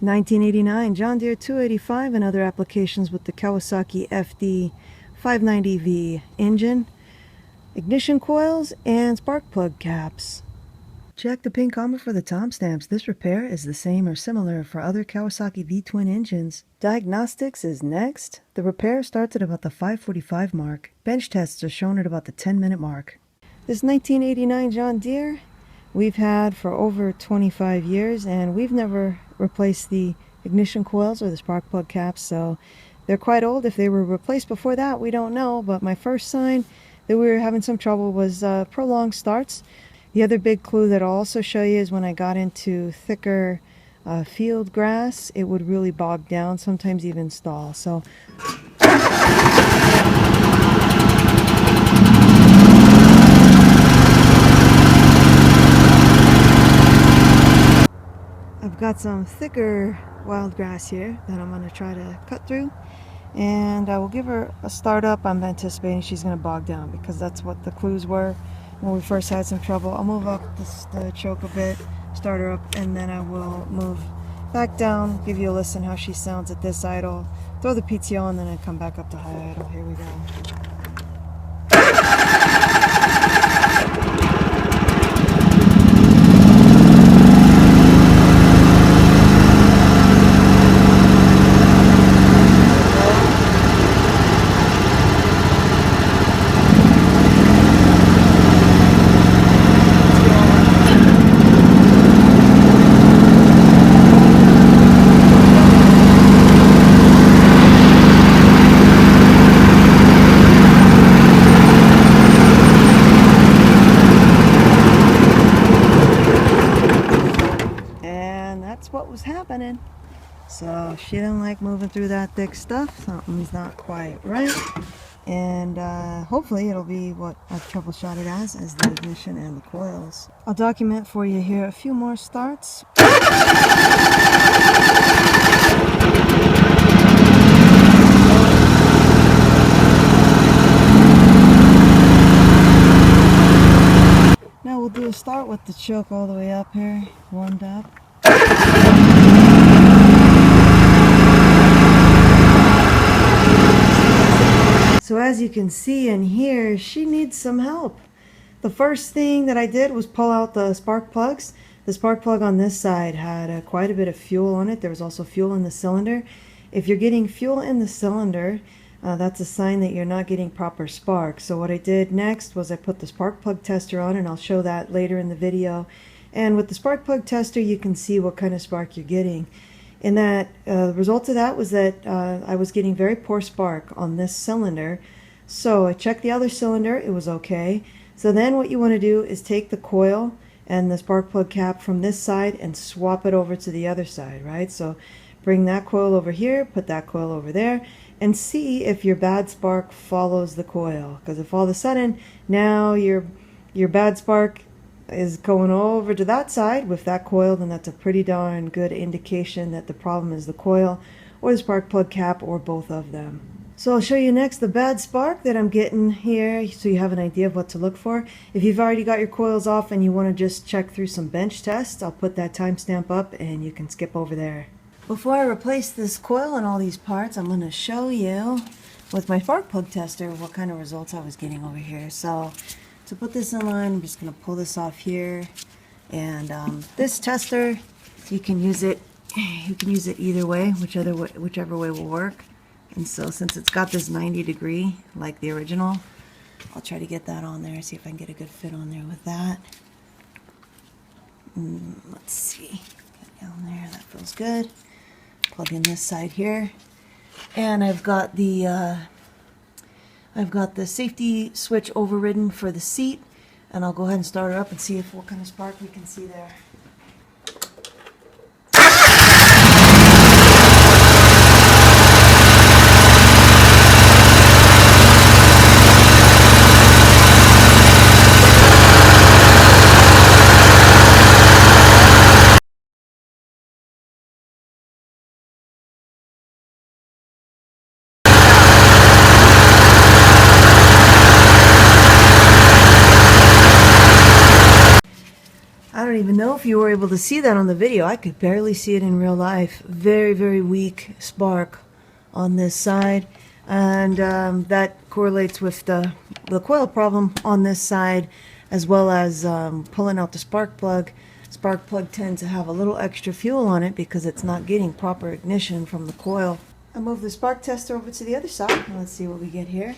1989 John Deere 285 and other applications with the Kawasaki FD590V engine, ignition coils, and spark plug caps. Check the pin comment for the timestamps. This repair is the same or similar for other Kawasaki V-twin engines. Diagnostics is next. The repair starts at about the 5:45 mark. Bench tests are shown at about the 10-minute mark. This 1989 John Deere we've had for over 25 years, and we've never replaced the ignition coils or the spark plug caps, so they're quite old. If they were replaced before that, we don't know, but my first sign that we were having some trouble was prolonged starts. The other big clue that I'll also show you is when I got into thicker field grass, it would really bog down, sometimes even stall. So I've got some thicker wild grass here that I'm going to try to cut through, and I will give her a start up. I'm anticipating she's going to bog down because that's what the clues were when we first had some trouble. I'll move up the choke a bit, start her up, and then I will move back down, give you a listen how she sounds at this idle, throw the PTO, and then I come back up to high idle. Here we go. What was happening. So she didn't like moving through that thick stuff. Something's not quite right, and hopefully it'll be what I've troubleshot it as the ignition and the coils. I'll document for you here a few more starts. Now we'll do a start with the choke all the way up here, warmed up. So as you can see and hear, she needs some help. The first thing that I did was pull out the spark plugs. The spark plug on this side had quite a bit of fuel on it. There was also fuel in the cylinder. If you're getting fuel in the cylinder, that's a sign that you're not getting proper spark. So what I did next was I put the spark plug tester on, and I'll show that later in the video. And with the spark plug tester, you can see what kind of spark you're getting. And that the result of that was that I was getting very poor spark on this cylinder. So I checked the other cylinder, it was okay. So then what you want to do is take the coil and the spark plug cap from this side and swap it over to the other side, right? So bring that coil over here, put that coil over there, and see if your bad spark follows the coil. Because if all of a sudden now your bad spark is going over to that side with that coil, then that's a pretty darn good indication that the problem is the coil or the spark plug cap or both of them. So I'll show you next the bad spark that I'm getting here so you have an idea of what to look for. If you've already got your coils off and you want to just check through some bench tests, I'll put that timestamp up and you can skip over there. Before I replace this coil and all these parts, I'm going to show you with my spark plug tester what kind of results I was getting over here. So to put this in line, I'm just going to pull this off here, and this tester, you can use it either way, whichever way will work. And so since it's got this 90-degree like the original, I'll try to get that on there, see if I can get a good fit on there with that. Let's see, get down there, that feels good. Plug in this side here, and I've got the safety switch overridden for the seat, and I'll go ahead and start her up and see what kind of spark we can see there. I don't don't even know if you were able to see that on the video. I could barely see it in real life. Very, very weak spark on this side. And that correlates with the coil problem on this side, as well as pulling out the spark plug. Spark plug tends to have a little extra fuel on it because it's not getting proper ignition from the coil. I move the spark tester over to the other side. Let's see what we get here.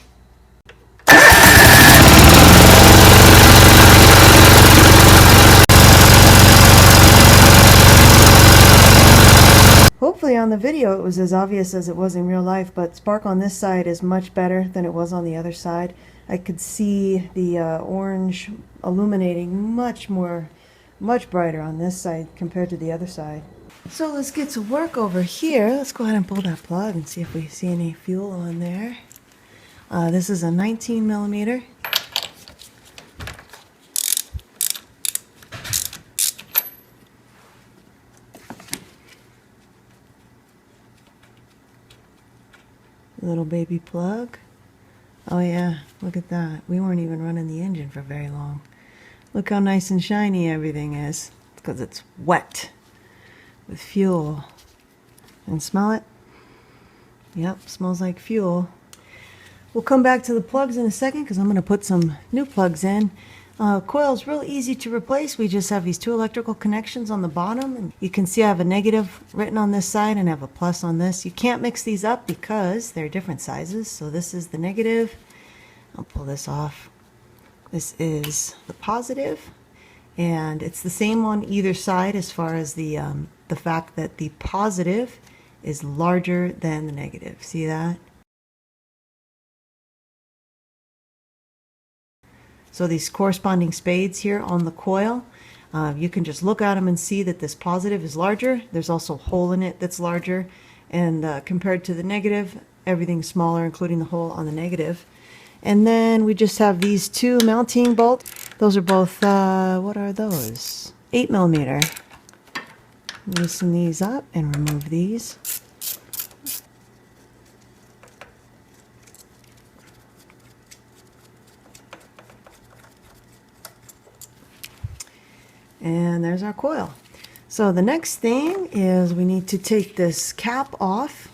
Hopefully on the video it was as obvious as it was in real life, but spark on this side is much better than it was on the other side. I could see the orange illuminating much brighter on this side compared to the other side. So let's get to work over here. Let's go ahead and pull that plug and see if we see any fuel on there. This is a 19 millimeter. Little baby plug. Oh yeah, look at that. We weren't even running the engine for very long. Look how nice and shiny everything is. It's because it's wet with fuel. And smell it? Yep, smells like fuel. We'll come back to the plugs in a second because I'm going to put some new plugs in. Coil's real easy to replace. We just have these two electrical connections on the bottom, and you can see I have a negative written on this side and I have a plus on this. You can't mix these up because they're different sizes. So this is the negative. I'll pull this off. This is the positive, and it's the same on either side as far as the fact that the positive is larger than the negative. See that? So these corresponding spades here on the coil, you can just look at them and see that this positive is larger. There's also a hole in it that's larger, and compared to the negative, everything's smaller, including the hole on the negative. And then we just have these two mounting bolts. Those are both, what are those? 8 millimeter. Loosen these up and remove these. And there's our coil. So the next thing is we need to take this cap off.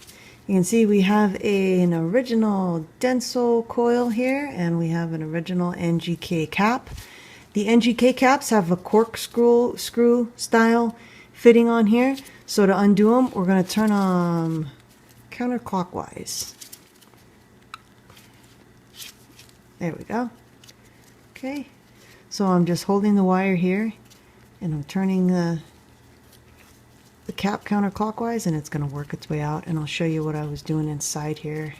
You can see we have an original Denso coil here, and we have an original NGK cap. The NGK caps have a corkscrew style fitting on here. So to undo them, we're going to turn them counterclockwise. There we go. Okay. So I'm just holding the wire here, and I'm turning the cap counterclockwise, and it's going to work its way out, and I'll show you what I was doing inside here.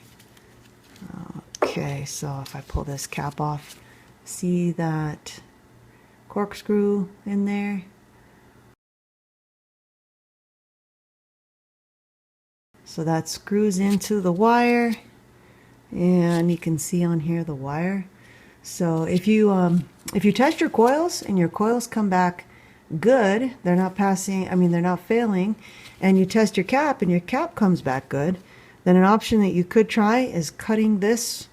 Okay, so if I pull this cap off, see that corkscrew in there? So that screws into the wire, and you can see on here the wire. So if you test your coils and your coils come back good, they're not passing, they're not failing, and you test your cap and your cap comes back good, then an option that you could try is cutting this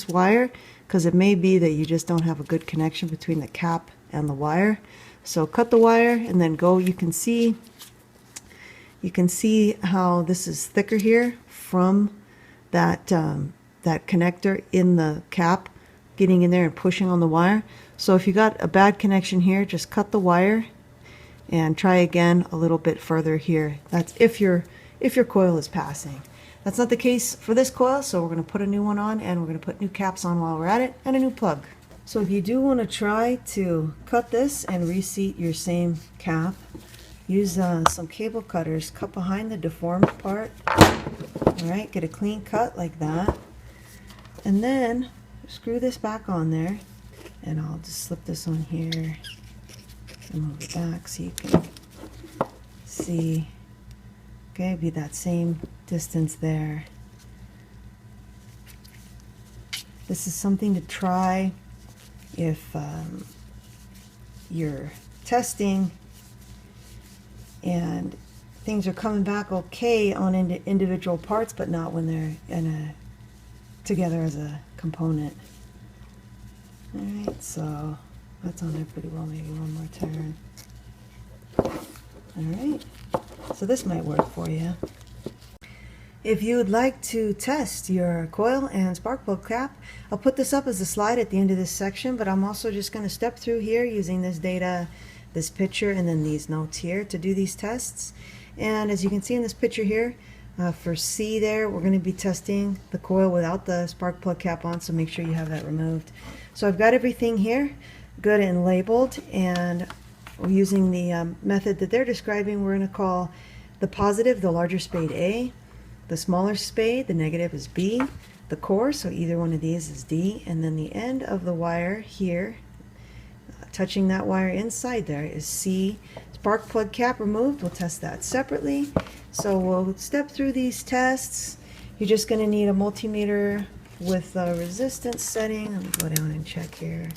wire, because it may be that you just don't have a good connection between the cap and the wire. So cut the wire and then go. You can see how this is thicker here from that that connector in the cap getting in there and pushing on the wire. So if you got a bad connection here, just cut the wire and try again a little bit further here. That's if your coil is passing. That's not the case for this coil, so we're going to put a new one on, and we're going to put new caps on while we're at it, and a new plug. So if you do want to try to cut this and reseat your same cap, use some cable cutters. Cut behind the deformed part. Alright, get a clean cut like that. And then screw this back on there. And I'll just slip this on here and move it back so you can see. Okay, be that same distance there. This is something to try if you're testing and things are coming back okay on individual parts, but not when they're together as a component. Alright, so that's on there pretty well. Maybe one more turn. Alright, so this might work for you. If you would like to test your coil and spark plug cap, I'll put this up as a slide at the end of this section, but I'm also just going to step through here using this data, this picture, and then these notes here to do these tests. And as you can see in this picture here, for C there, we're going to be testing the coil without the spark plug cap on, so make sure you have that removed. So I've got everything here good and labeled, and using the method that they're describing, we're going to call the positive, the larger spade, A. The smaller spade, the negative, is B. The core, so either one of these, is D. And then the end of the wire here, touching that wire inside there, is C. Spark plug cap removed, we'll test that separately. So we'll step through these tests. You're just going to need a multimeter with a resistance setting. Let me go down and check here.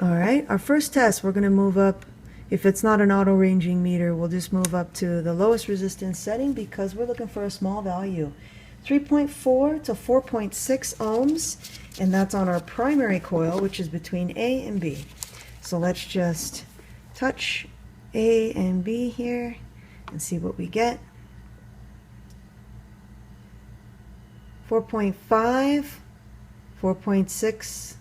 Alright, our first test, we're going to move up. If it's not an auto ranging meter, we'll just move up to the lowest resistance setting because we're looking for a small value. 3.4 to 4.6 ohms, and that's on our primary coil, which is between A and B. So let's just touch A and B here and see what we get. 4.5, 4.6.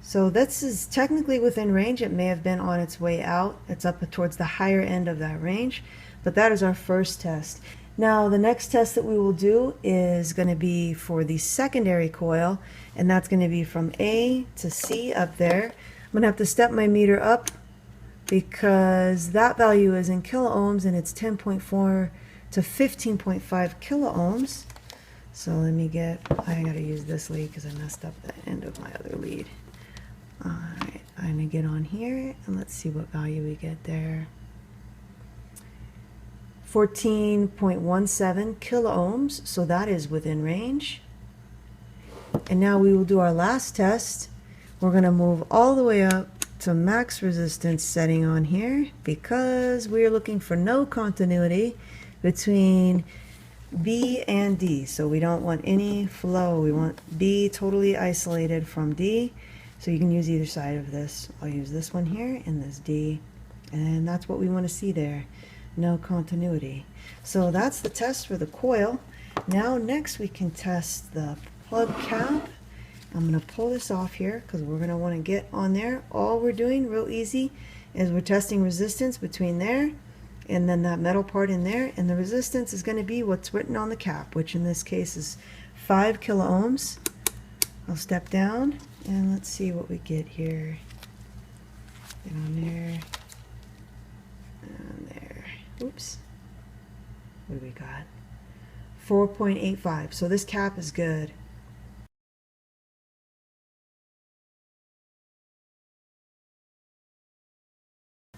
So this is technically within range. It may have been on its way out. It's up towards the higher end of that range, but that is our first test. Now the next test that we will do is going to be for the secondary coil, and that's going to be from A to C up there. I'm going to have to step my meter up because that value is in kilo ohms and it's 10.4 to 15.5 kilo ohms. So let me get, I got to use this lead because I messed up the end of my other lead. Alright, I'm going to get on here and let's see what value we get there. 14.17 kilo ohms, so that is within range. And now we will do our last test. We're going to move all the way up to max resistance setting on here because we are looking for no continuity between B and D. So we don't want any flow. We want B totally isolated from D. So you can use either side of this. I'll use this one here and this D. And that's what we want to see there. No continuity. So that's the test for the coil. Now next we can test the plug cap. I'm going to pull this off here because we're going to want to get on there. All we're doing real easy is we're testing resistance between there and then that metal part in there. And the resistance is going to be what's written on the cap, which in this case is 5 kilo ohms. I'll step down and let's see what we get here. Get on there. And there. Oops. What do we got? 4.85. So this cap is good.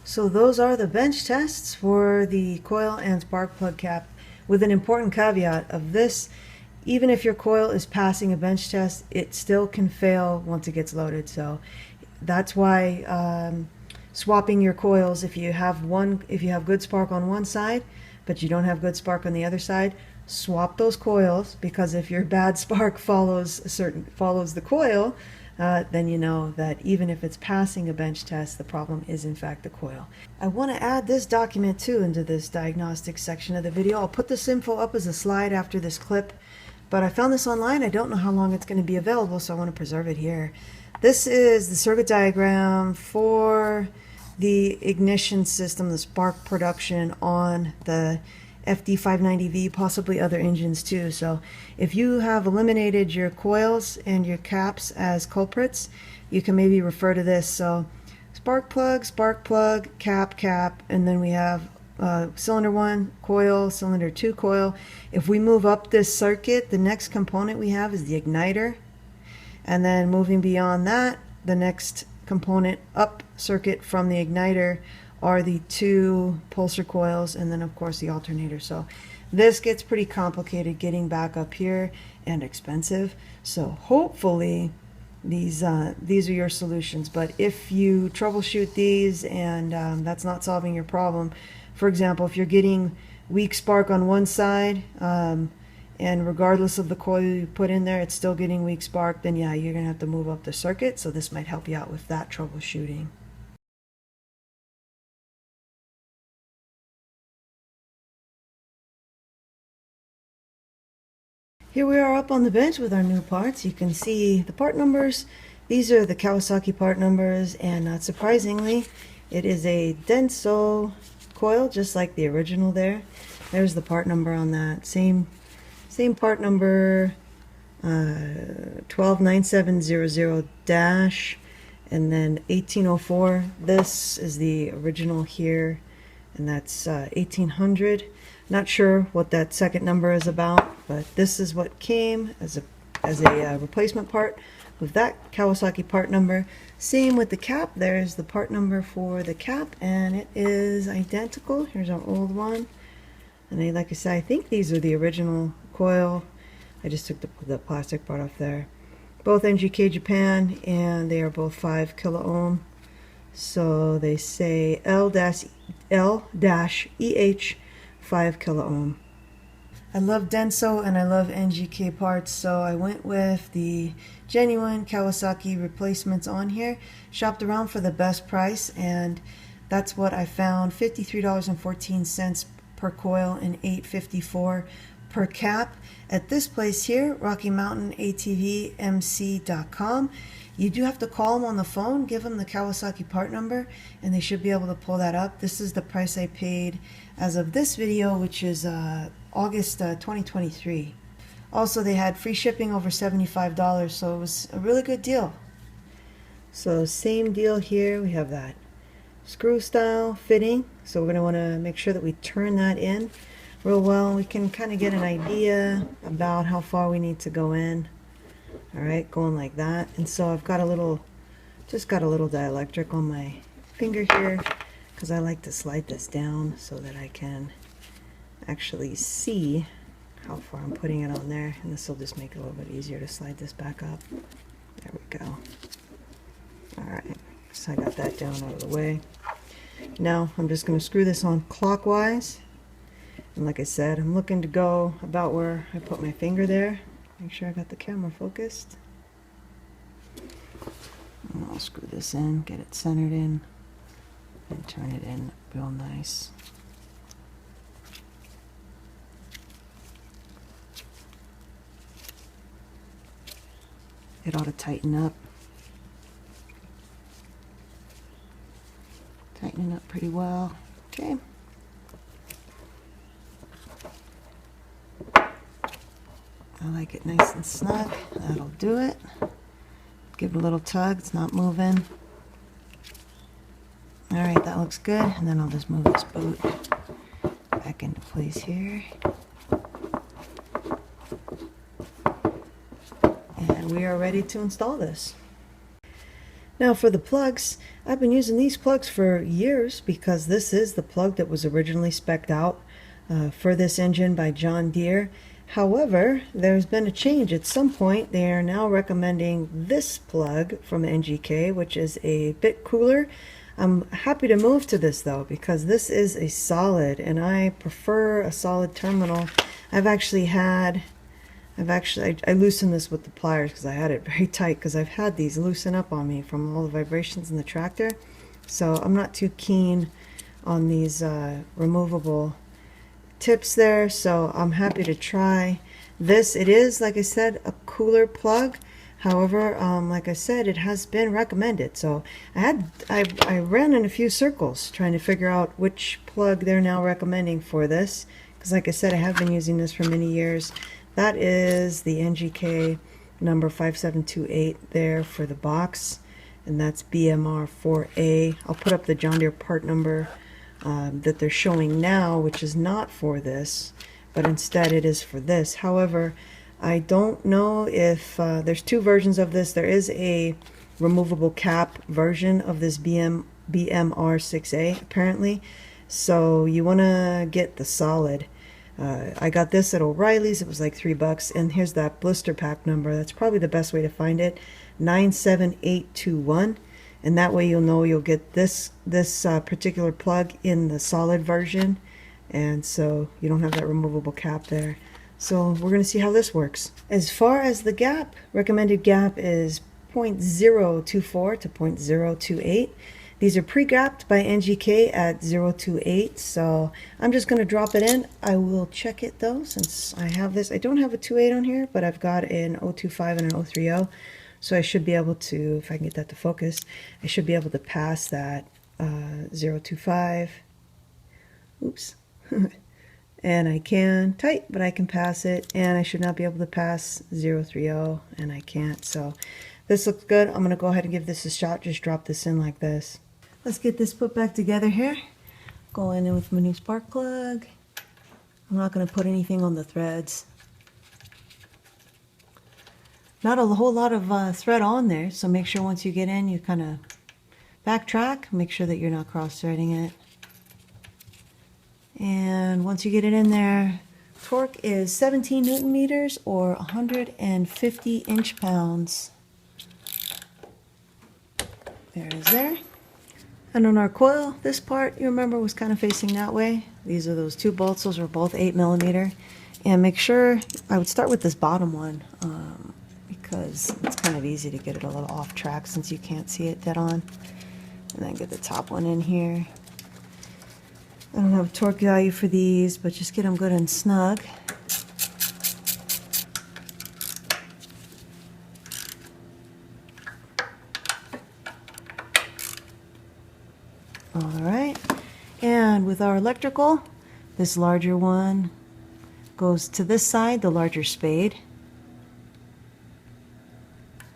So those are the bench tests for the coil and spark plug cap, with an important caveat of this. Even if your coil is passing a bench test, it still can fail once it gets loaded. So that's why swapping your coils, if you have good spark on one side but you don't have good spark on the other side, swap those coils, because if your bad spark follows the coil, then you know that even if it's passing a bench test, the problem is in fact the coil. I want to add this document too into this diagnostics section of the video. I'll put this info up as a slide after this clip, but I found this online. I don't know how long it's going to be available, so I want to preserve it here. This is the circuit diagram for the ignition system, the spark production on the FD590V, possibly other engines too. So if you have eliminated your coils and your caps as culprits, you can maybe refer to this. So spark plug, cap, and then we have cylinder 1 coil, cylinder 2 coil. If we move up this circuit, the next component we have is the igniter, and then moving beyond that, the next component up circuit from the igniter are the 2 pulsar coils, and then of course the alternator. So this gets pretty complicated getting back up here and expensive. So hopefully these are your solutions. But if you troubleshoot these and that's not solving your problem, for example, if you're getting weak spark on one side and regardless of the coil you put in there, it's still getting weak spark, then yeah, you're gonna have to move up the circuit. So this might help you out with that troubleshooting. Here we are up on the bench with our new parts. You can see the part numbers. These are the Kawasaki part numbers, and not surprisingly, it is a Denso coil, just like the original there. There's the part number on that. Same part number, 129700- and then 1804. This is the original here, and that's 1800. Not sure what that second number is about, but this is what came as a replacement part with that Kawasaki part number. Same with the cap. There's the part number for the cap, and it is identical. Here's our old one, and like I said, I think these are the original coil. I just took the plastic part off there. Both NGK Japan, and they are both 5 kilo ohm. So they say L-EH 5 kilo ohm. I love Denso and I love NGK parts, so I went with the genuine Kawasaki replacements on here. Shopped around for the best price, and that's what I found. $53.14 per coil and $8.54 per cap at this place here, Rocky Mountain ATVMC.com. You do have to call them on the phone, give them the Kawasaki part number, and they should be able to pull that up. This is the price I paid as of this video, which is August 2023. Also, they had free shipping over $75, so it was a really good deal. So same deal here. We have that screw style fitting, so we're going to want to make sure that we turn that in real well. We can kind of get an idea about how far we need to go in. All right, going like that. And so I've got just got a little dielectric on my finger here, because I like to slide this down so that I can actually see how far I'm putting it on there, and this will just make it a little bit easier to slide this back up. There we go. All right, so I got that down out of the way. Now I'm just going to screw this on clockwise, and like I said, I'm looking to go about where I put my finger there. Make sure I got the camera focused. And I'll screw this in, get it centered in, and turn it in real nice. It ought to tighten up. Tightening up pretty well. Okay. I like it nice and snug. That'll do it. Give it a little tug. It's not moving. Alright, that looks good. And then I'll just move this boot back into place here. And we are ready to install this. Now for the plugs, I've been using these plugs for years because this is the plug that was originally spec'd out for this engine by John Deere. However, there's been a change. At some point, they are now recommending this plug from NGK, which is a bit cooler. I'm happy to move to this though, because this is a solid, and I prefer a solid terminal. I loosened this with the pliers because I had it very tight, because I've had these loosen up on me from all the vibrations in the tractor. So I'm not too keen on these removable tips there, so I'm happy to try this. It is, like I said, a cooler plug. However, like I said, it has been recommended. So I ran in a few circles trying to figure out which plug they're now recommending for this, because like I said, I have been using this for many years. That is the NGK number 5728 there for the box, and that's BMR6A. I'll put up the John Deere part number that they're showing now, which is not for this, but instead it is for this. However, I don't know if there's two versions of this. There is a removable cap version of this BMR6A apparently, so you want to get the solid. I got this at O'Reilly's. It was like $3, and here's that blister pack number. That's probably the best way to find it, 97821. And that way you'll know you'll get this particular plug in the solid version, and so you don't have that removable cap there. So we're going to see how this works. As far as the gap, recommended gap is 0.024 to 0.028. These are pre-gapped by NGK at 028, so I'm just going to drop it in. I will check it though, since I have this. I don't have a 2.8 on here, but I've got an 0.25 and an 0.30, so I should be able to, if I can get that to focus, I should be able to pass that 0.25. Oops. And I can, tight, but I can pass it, and I should not be able to pass 0.30, and I can't. So this looks good. I'm going to go ahead and give this a shot. Just drop this in like this. Let's get this put back together here. Going in with my new spark plug. I'm not going to put anything on the threads. Not a whole lot of thread on there, so make sure once you get in, you kind of backtrack. Make sure that you're not cross-threading it. And once you get it in there, torque is 17 Newton meters or 150 inch-pounds. There it is there. And on our coil, this part, you remember, was kind of facing that way. These are those two bolts. Those are both 8mm. And make sure, I would start with this bottom one because it's kind of easy to get it a little off track since you can't see it dead on. And then get the top one in here. I don't have a torque value for these, but just get them good and snug. Alright, and with our electrical, this larger one goes to this side, the larger spade.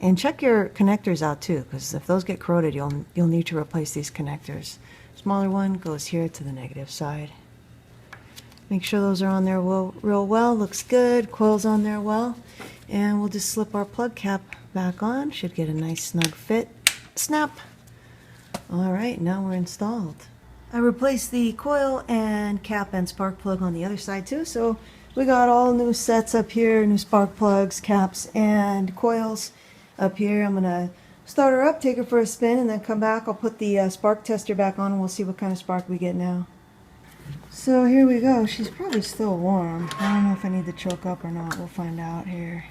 And check your connectors out too, because if those get corroded, you'll need to replace these connectors. Smaller one goes here to the negative side. Make sure those are on there real well. Looks good. Coils on there well. And we'll just slip our plug cap back on. Should get a nice snug fit. Snap! Alright, now we're installed. I replaced the coil and cap and spark plug on the other side too, so we got all new sets up here, new spark plugs, caps, and coils up here. I'm going to start her up, take her for a spin, and then come back. I'll put the spark tester back on and we'll see what kind of spark we get now. So here we go. She's probably still warm. I don't know if I need to choke up or not. We'll find out here.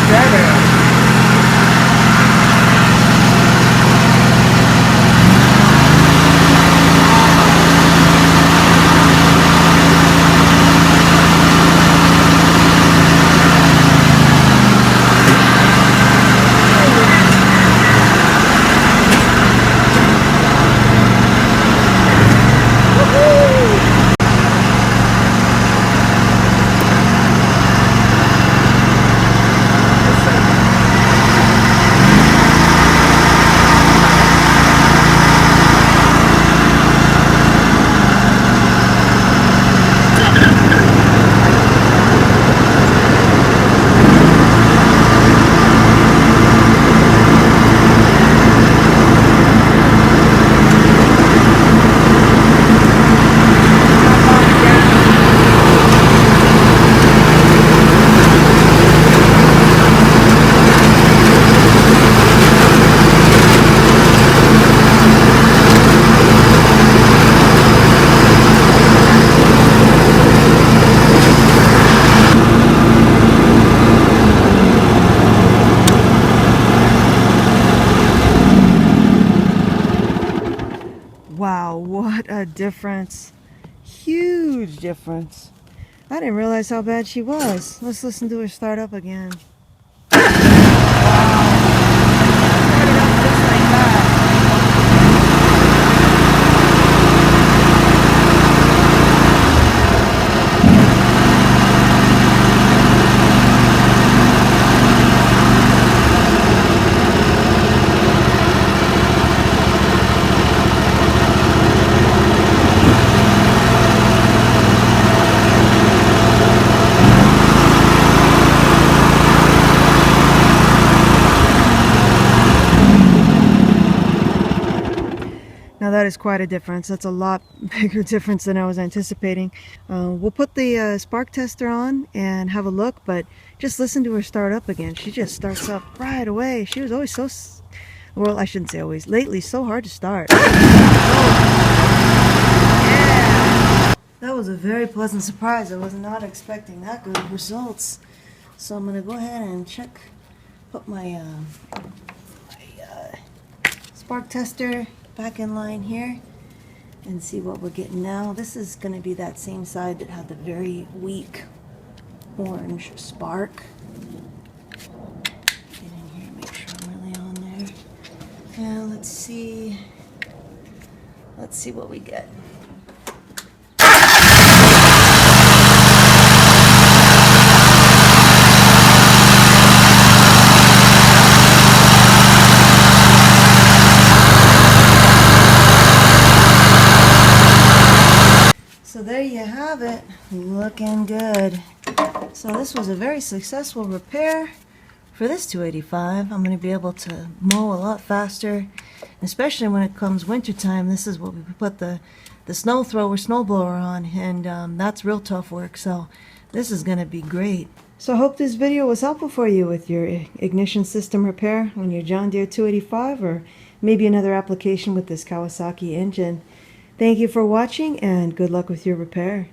Better. Wow, what a difference. Huge difference. I didn't realize how bad she was. Let's listen to her start up again. Now that is quite a difference. That's a lot bigger difference than I was anticipating. We'll put the spark tester on and have a look, but just listen to her start up again. She just starts up right away. She was always so, well, I shouldn't say always, lately so hard to start. Yeah. That was a very pleasant surprise. I was not expecting that good results. So I'm gonna go ahead and check, put my spark tester back in line here and see what we're getting now. This is gonna be that same side that had the very weak orange spark. Get in here, make sure I'm really on there. And let's see what we get. So there you have it, looking good. So this was a very successful repair for this 285. I'm going to be able to mow a lot faster, especially when it comes wintertime. This is what we put the snow thrower, snow blower on, and that's real tough work. So this is going to be great. So I hope this video was helpful for you with your ignition system repair on your John Deere 285, or maybe another application with this Kawasaki engine. Thank you for watching, and good luck with your repair.